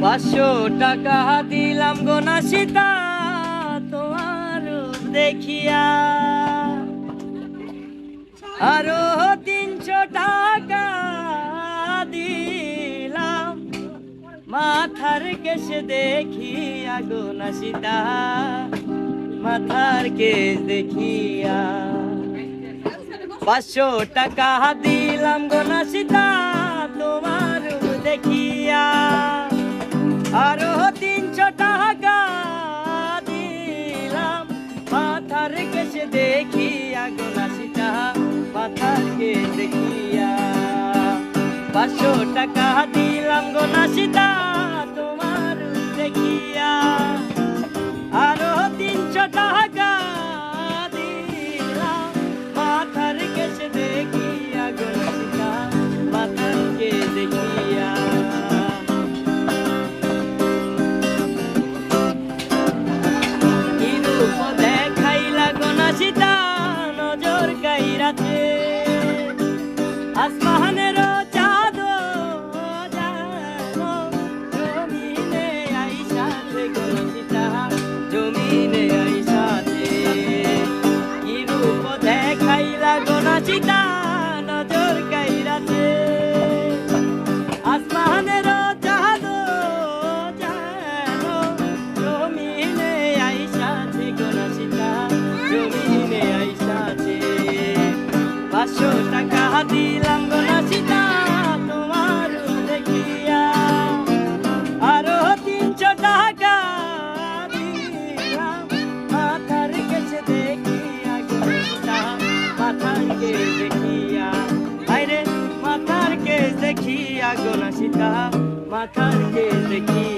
500 টাকা দিলাম গো নাসিতা তোমার রূপ দেখিয়া, আরো 300 টাকা দিলাম মাথার কেশ দেখিয়া গো নাসিতা, মাথার কেশ দেখিয়া। 500 টাকা দিলাম গো নাসিতা তোমার রূপ দেখিয়া, আরো 300 টাকা দিলাম মাথার কেশ দেখিয়া গো নাসিতা, মাথার কেশ দেখিয়া। 500 টাকা দিলাম গো নাসিতা তোমার রূপ দেখিয়া, আরো 300 টাকা দিলাম মাথার কেশ দেখিয়া গো নাসিতা, মাথার কেশ দেখিয়া। কি রূপ দেখাইলা গো নাসিতা নজর কাইরাছে, আসমানের চাঁদ জমিনে আইসাছে গো নাসিতা, জমিনে আইসাছে। কি রূপ দেখাইলা গো নাসিতা নজর কাইরাছে, আসমানের চাঁদ জমিনে আইসাছে গো নাসিতা, জমিনে আইসাছে। 500 টাকা দিলাম গো নাসিতা তোমার রূপ দেখিয়া, আরো 300 টাকা দিলাম মাথার কেশ দেখিয়া গো নাসিতা, মাথার কেশ দেখিয়া। আইরে মাথার কেশ দেখিয়া গো নাসিতা, মাথার কেশ দেখিয়া।